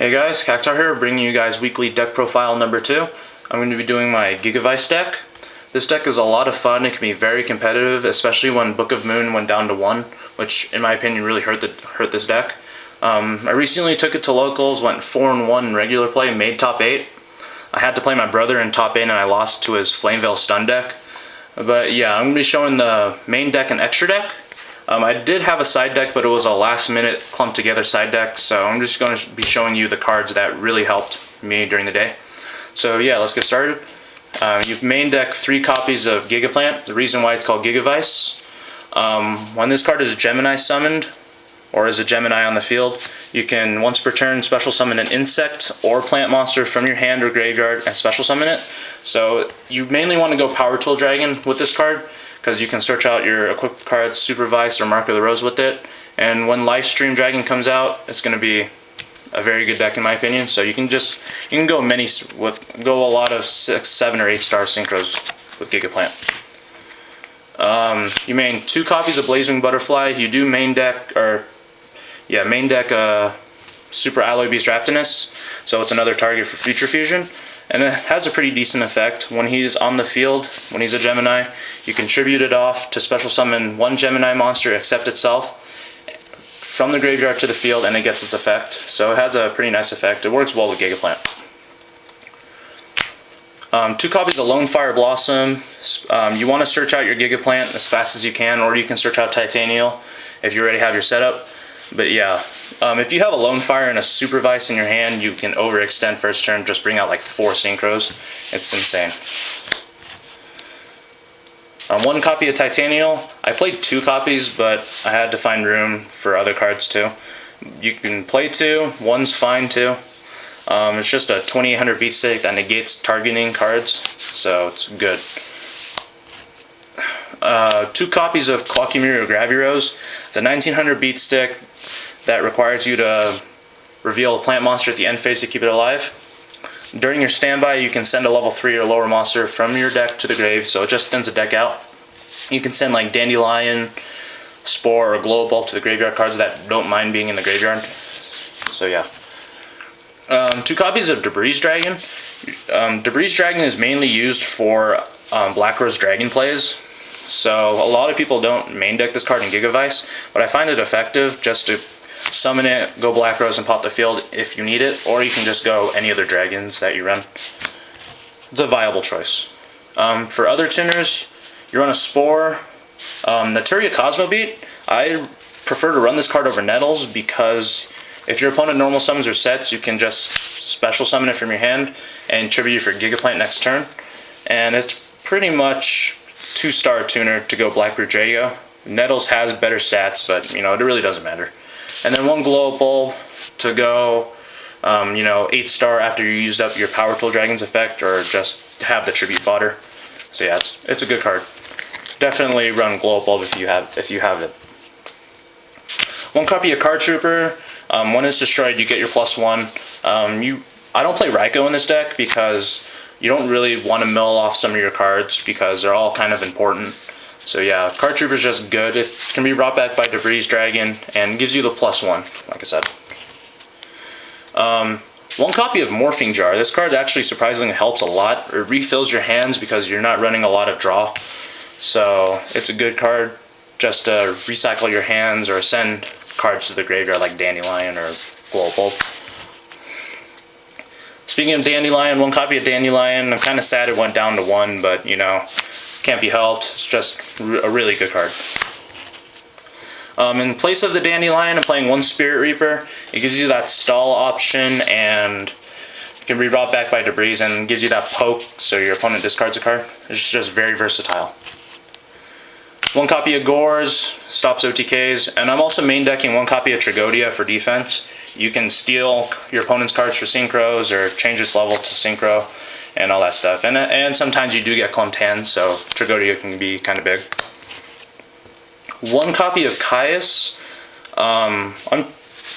Hey guys, Cactar here, bringing you guys weekly deck profile number 2. I'm going to be doing my Gigavise deck. This deck is a lot of fun. It can be very competitive, especially when Book of Moon went down to 1, which in my opinion really hurt this deck. I recently took it to locals, went 4-1 in regular play, made top 8. I had to play my brother in top 8 and I lost to his Flameveil stun deck. But yeah, I'm going to be showing the main deck and extra deck. I did have a side deck, but it was a last minute clumped together side deck, so I'm just going to be showing you the cards that really helped me during the day. So yeah, let's get started. You main deck 3 copies of Gigaplant. The reason why it's called Gigavise. When this card is Gemini summoned, or is a Gemini on the field, you can once per turn special summon an insect or plant monster from your hand or graveyard and special summon it. So you mainly want to go Power Tool Dragon with this card, because you can search out your equipped cards, Supervise or Mark of the Rose with it. And when Livestream Dragon comes out, it's going to be a very good deck in my opinion. So you can go a lot of 6, 7, or 8 star synchros with Gigaplant. You main 2 copies of Blazing Butterfly. You do main deck Super Alloy Beast Raptinus, so it's another target for Future Fusion. And it has a pretty decent effect. When he's on the field, when he's a Gemini, you can tribute it off to special summon 1 Gemini monster except itself from the graveyard to the field, and it gets its effect. So it has a pretty nice effect. It works well with Gigaplant. 2 copies of Lone Fire Blossom. You want to search out your Gigaplant as fast as you can, or you can search out Titanial if you already have your setup. But yeah, if you have a Lone Fire and a Supervise in your hand, you can overextend first turn, just bring out like 4 synchros. It's insane. 1 copy of Titanial. I played 2 copies, but I had to find room for other cards too. You can play 2, 1's fine too. It's just a 2800 beat stick that negates targeting cards, so it's good. 2 copies of Clockymiri Gravirose. It's a 1900 beat stick that requires you to reveal a plant monster at the end phase to keep it alive. During your standby, you can send a level 3 or lower monster from your deck to the grave, so it just thins the deck out. You can send like Dandelion, Spore, or Glow Bulb to the graveyard cards that don't mind being in the graveyard. So yeah. 2 copies of Debris Dragon. Debris Dragon is mainly used for Black Rose Dragon plays. So a lot of people don't main deck this card in Gigavise, but I find it effective just to summon it, go Black Rose, and pop the field if you need it, or you can just go any other dragons that you run. It's a viable choice. For other tuners, you run a Spore. Naturia Cosmobeat, I prefer to run this card over Nettles, because if your opponent normal summons or sets, you can just special summon it from your hand and tribute for Gigaplant next turn. And it's pretty much 2-star tuner to go Blackroot Drago. Nettles has better stats, but it really doesn't matter. And then 1 Glow Bulb to go 8-star after you used up your Power Tool Dragon's effect, or just have the tribute fodder. So yeah, it's a good card. Definitely run Glow Bulb if you have it. 1 copy of Card Trooper. When it's destroyed, you get your +1. I don't play Raikou in this deck because you don't really want to mill off some of your cards because they're all kind of important. So yeah, Card Trooper is just good. It can be brought back by Debris Dragon and gives you the +1, like I said. 1 copy of Morphing Jar. This card actually surprisingly helps a lot. It refills your hands because you're not running a lot of draw. So it's a good card just to recycle your hands or send cards to the graveyard like Dandelion or Glow Bulb. Speaking of Dandelion, 1 copy of Dandelion. I'm kind of sad it went down to 1, but can't be helped. It's just a really good card. In place of the Dandelion, I'm playing 1 Spirit Reaper. It gives you that stall option, and it can be brought back by Debris and gives you that poke so your opponent discards a card. It's just very versatile. 1 copy of Gores, stops OTKs, and I'm also main decking 1 copy of Tragodia for defense. You can steal your opponent's cards for synchros or change its level to synchro and all that stuff. And sometimes you do get clumped hands, so Tragodia can be kind of big. 1 copy of Caius. I'm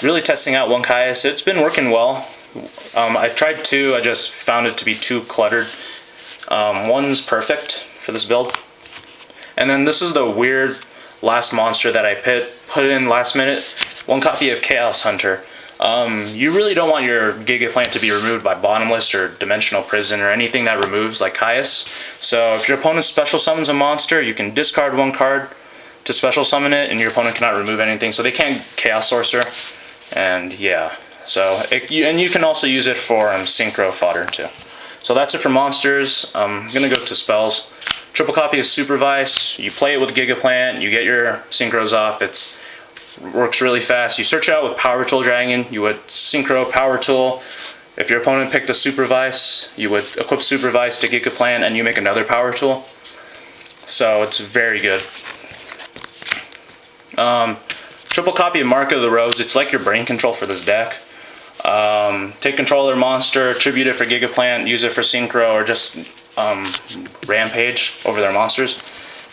really testing out 1 Caius. It's been working well. I tried 2, I just found it to be too cluttered. 1's perfect for this build. And then this is the weird last monster that I put in last minute. 1 copy of Chaos Hunter. You really don't want your Gigaplant to be removed by Bottomless or Dimensional Prison or anything that removes like Caius. So if your opponent special summons a monster, you can discard one card to special summon it, and your opponent cannot remove anything. So they can't Chaos Sorcerer, and yeah. So and you can also use it for synchro fodder too. So that's it for monsters. I'm gonna go to spells. Triple copy of Supervise. You play it with Gigaplant. You get your synchros off. It works really fast. You search it out with Power Tool Dragon. You would synchro Power Tool. If your opponent picked a Supervise, you would equip Supervise to Gigaplant, and you make another Power Tool. So it's very good. Triple copy of Mark of the Rose. It's like your brain control for this deck. Take control of their monster, tribute it for Gigaplant, use it for synchro, or just rampage over their monsters.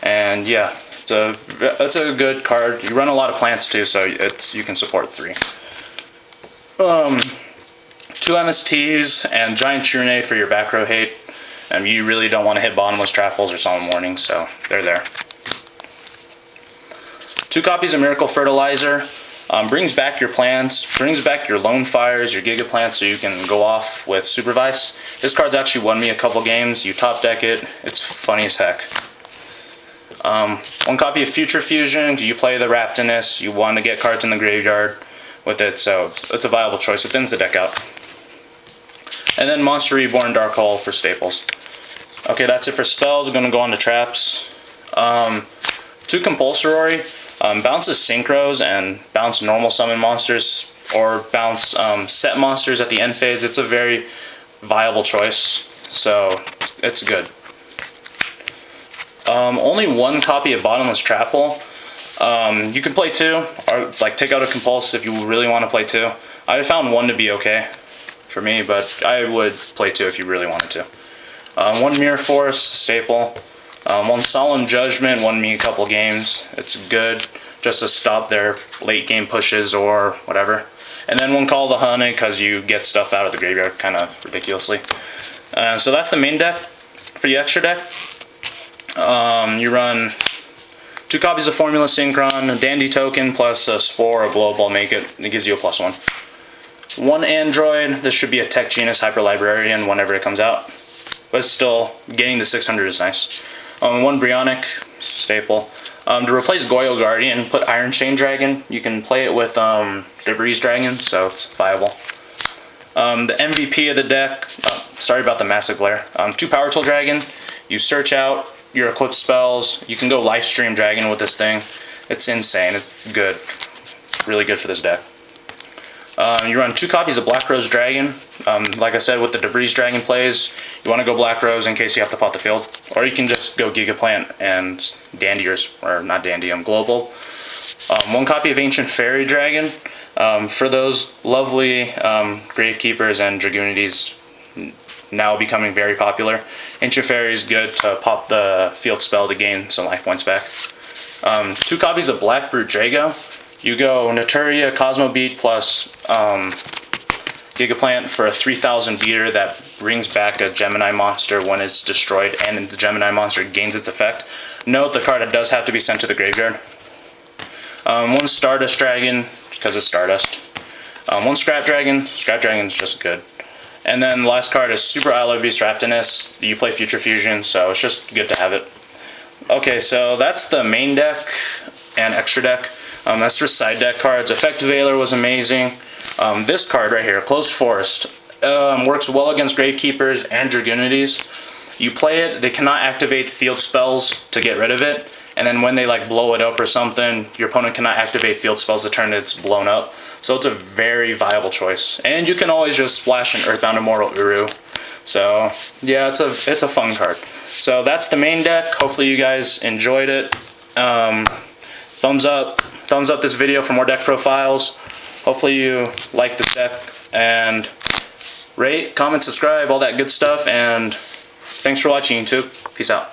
And yeah, it's a good card. You run a lot of plants too, so you can support 3. 2 MSTs and Giant Trunade for your back row hate. You really don't want to hit Bottomless Trapples or Solemn Warning, so they're there. 2 copies of Miracle Fertilizer. Brings back your plants, brings back your Lone Fires, your Gigaplants, so you can go off with Supervise. This card's actually won me a couple games. You top deck it. It's funny as heck. 1 copy of Future Fusion. You play the Raptinus. You want to get cards in the graveyard with it, so it's a viable choice. It thins the deck out. And then Monster Reborn Dark Hole for staples. Okay, that's it for spells. I'm going to go on to traps. 2 Compulsory. Bounces synchros and bounce normal summon monsters, or bounce set monsters at the end phase. It's a very viable choice, so it's good. Only 1 copy of Bottomless Trapple. You can play 2, or like take out a Compulse if you really want to play 2. I found 1 to be okay for me, but I would play 2 if you really wanted to. 1 Mirror Force, staple. 1 Solemn Judgment won me a couple games. It's good just to stop their late game pushes or whatever. And then 1 Call of the Honey, because you get stuff out of the graveyard kind of ridiculously. So that's the main deck. For the extra deck, you run 2 copies of Formula Synchron, a Dandy Token, plus a Spore or Blow Ball. It gives you a +1. 1 Android. This should be a Tech Genus Hyper Librarian whenever it comes out. But still, getting to 600 is nice. 1 Brionic, staple. To replace Goyo Guardian, put Iron Chain Dragon. You can play it with Debris Dragon, so it's viable. The MVP of the deck, sorry about the massive glare. 2 Power Tool Dragon. You search out your equipped spells. You can go Lifestream Dragon with this thing. It's insane. It's good. Really good for this deck. You run 2 copies of Black Rose Dragon. Like I said, with the Debris Dragon plays, you want to go Black Rose in case you have to pot the field. Or you can just go Gigaplant and Dandy, or not Dandy, Global. 1 copy of Ancient Fairy Dragon. For those lovely Gravekeepers and Dragoonities now becoming very popular, Ancient Fairy is good to pop the field spell to gain some life points back. 2 copies of Black Brute Drago. You go Naturia, Cosmo Beat, plus Gigaplant for a 3000 beater that brings back a Gemini monster when it's destroyed, and the Gemini monster gains its effect. Note the card does have to be sent to the graveyard. 1 Stardust Dragon, because it's Stardust. 1 Scrap Dragon. Scrap Dragon's just good. And then the last card is Super Alloy Beast Raptinus. You play Future Fusion, so it's just good to have it. Okay, so that's the main deck and extra deck. That's for side deck cards. Effective Veiler was amazing. This card right here, Closed Forest, works well against Gravekeepers and Dragoonities. You play it, they cannot activate field spells to get rid of it, and then when they like blow it up or something, your opponent cannot activate field spells the turn it's blown up. So it's a very viable choice. And you can always just splash an Earthbound Immortal Uru. So yeah, it's a fun card. So that's the main deck. Hopefully you guys enjoyed it. Thumbs up this video for more deck profiles. Hopefully you like this deck, and rate, comment, subscribe, all that good stuff, and thanks for watching YouTube. Peace out.